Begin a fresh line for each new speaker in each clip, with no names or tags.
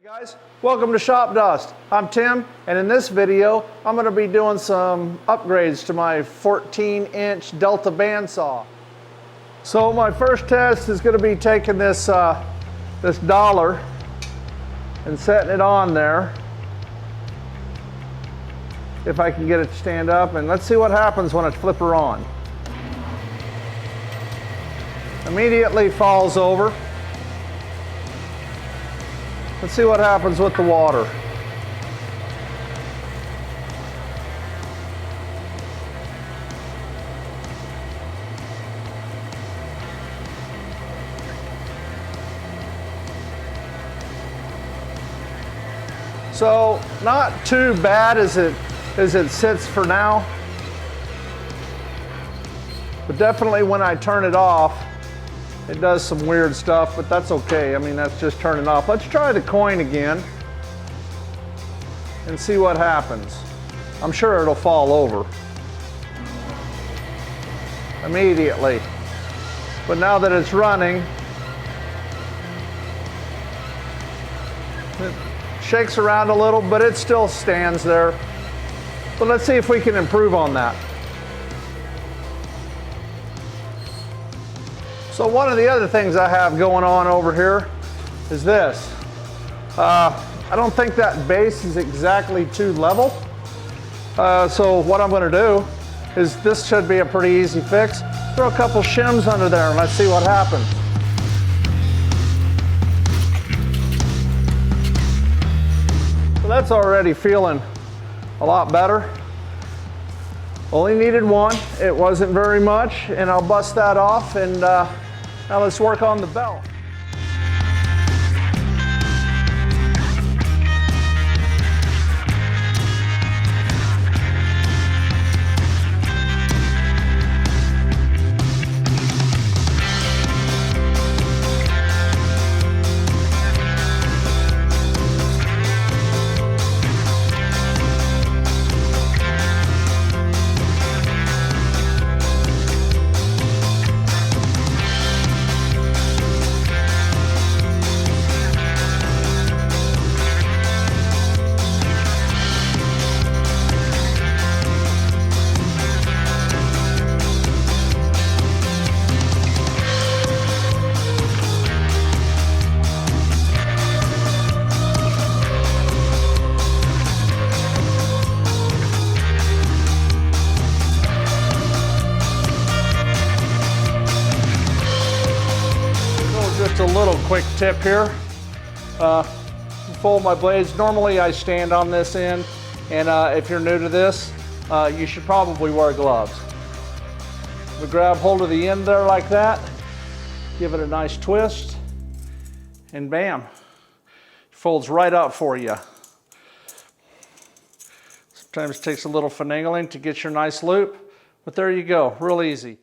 Hey guys, welcome to Shop Dust. I'm Tim, and in this video I'm going to be doing some upgrades to my 14-inch Delta bandsaw. So my first test is going to be taking this this dollar and setting it on there, if I can get it to stand up, and let's see what happens when I flip her on. Immediately falls over. Let's see what happens with the water. So not too bad as it sits for now, but definitely when I turn it off, it does some weird stuff, but that's okay. I mean, that's just turning off. Let's try the coin again and see what happens. I'm sure it'll fall over immediately. But now that it's running, it shakes around a little, but it still stands there. But let's see if we can improve on that. So one of the other things I have going on over here is this. I don't think that base is exactly too level. So what I'm going to do is, this should be a pretty easy fix. Throw a couple shims under there and let's see what happens. So that's already feeling a lot better. Only needed one. It wasn't very much, and I'll bust that off, and now let's work on the belt. Just a little quick tip here. Fold my blades. Normally I stand on this end, and if you're new to this, you should probably wear gloves. We grab hold of the end there like that, give it a nice twist, and bam, folds right up for you. Sometimes it takes a little finagling to get your nice loop, but there you go, real easy.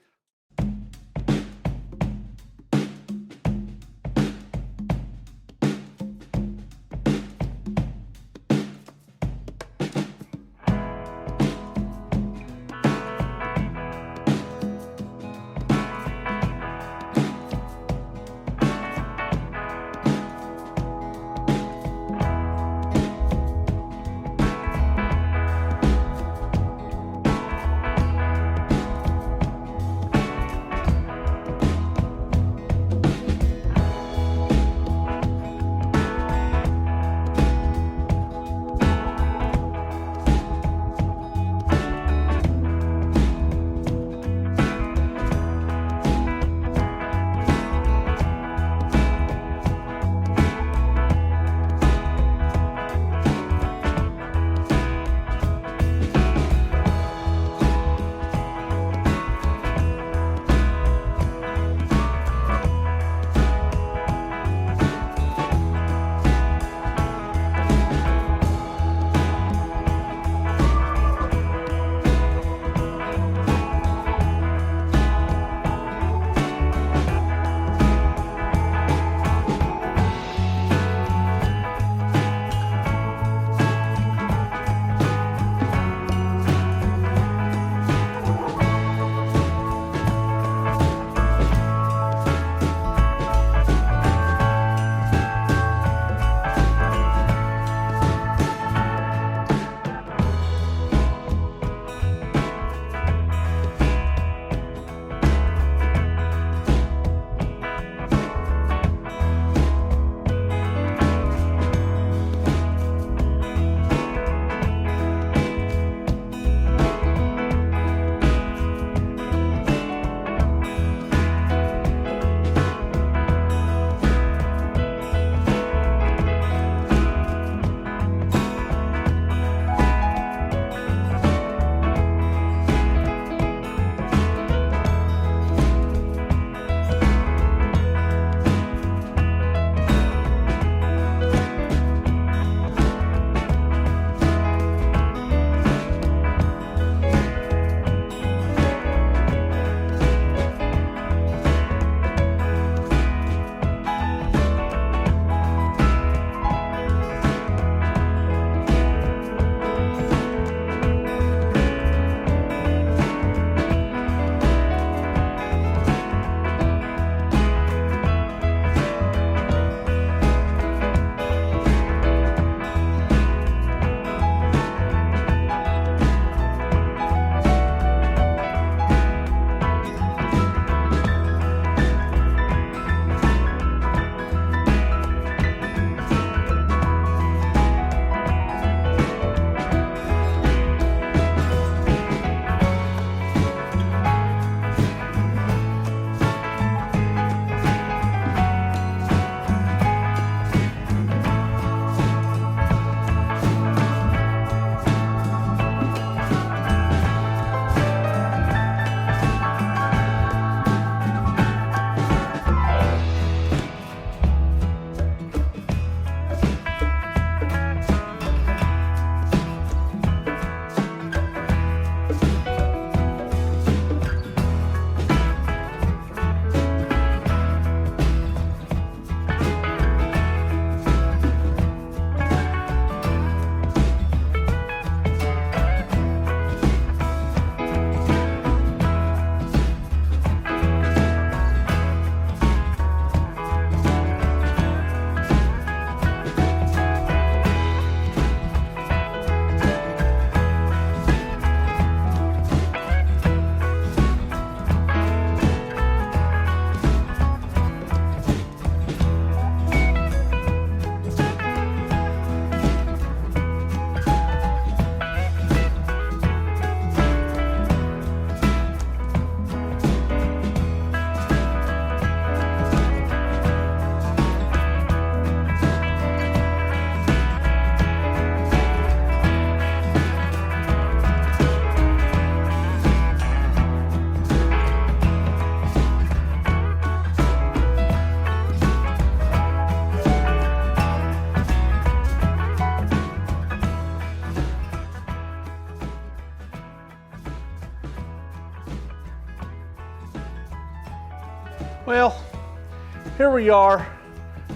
here we are,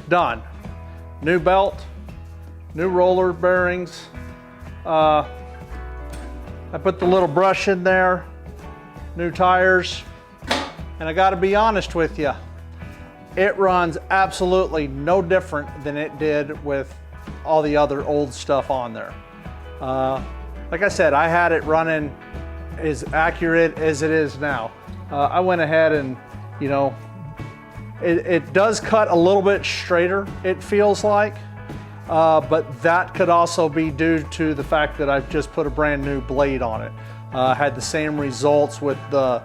done. New belt, new roller bearings. I put the little brush in there, new tires, and I gotta be honest with you, it runs absolutely no different than it did with all the other old stuff on there. Like I said, I had it running as accurate as it is now. I went ahead and, you know, it does cut a little bit straighter, it feels like, but that could also be due to the fact that I've just put a brand new blade on it. Had the same results with the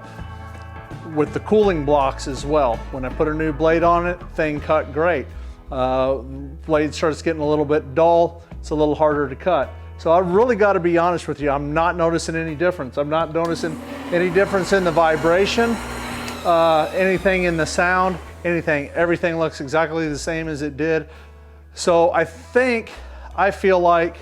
cooling blocks as well. When I put a new blade on it, thing cut great. Blade starts getting a little bit dull, it's a little harder to cut. So I really got to be honest with you, I'm not noticing any difference. I'm not noticing any difference in the vibration, anything in the sound, anything. Everything looks exactly the same as it did. So I feel like,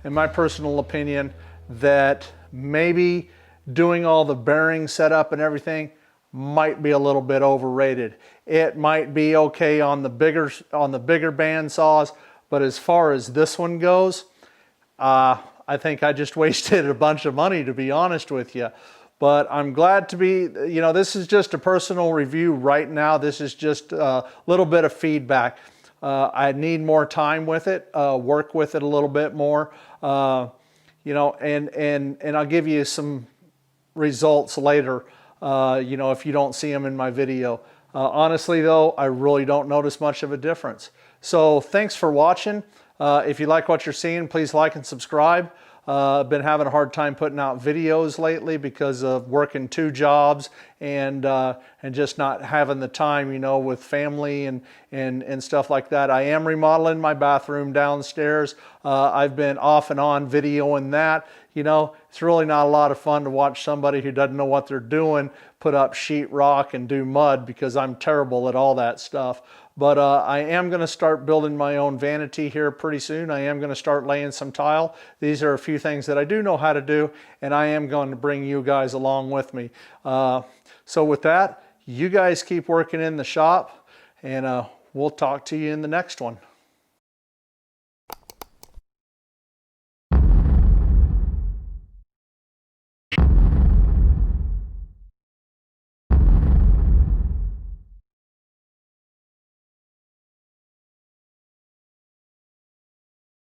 in my personal opinion, that maybe doing all the bearing setup and everything might be a little bit overrated. It might be okay on the bigger bandsaws, but as far as this one goes, I think I just wasted a bunch of money, to be honest with you. But I'm glad to be, you know, this is just a personal review right now. This is just a little bit of feedback. I need more time with it, work with it a little bit more, you know, and I'll give you some results later, you know, if you don't see them in my video. Honestly though, I really don't notice much of a difference. So thanks for watching. If you like what you're seeing, please like and subscribe. I've been having a hard time putting out videos lately because of working 2 jobs and just not having the time, you know, with family and stuff like that. I am remodeling my bathroom downstairs. I've been off and on videoing that. You know, it's really not a lot of fun to watch somebody who doesn't know what they're doing put up sheetrock and do mud, because I'm terrible at all that stuff. But I am going to start building my own vanity here pretty soon. I am going to start laying some tile. These are a few things that I do know how to do, and I am going to bring you guys along with me. So with that, you guys keep working in the shop, and we'll talk to you in the next one.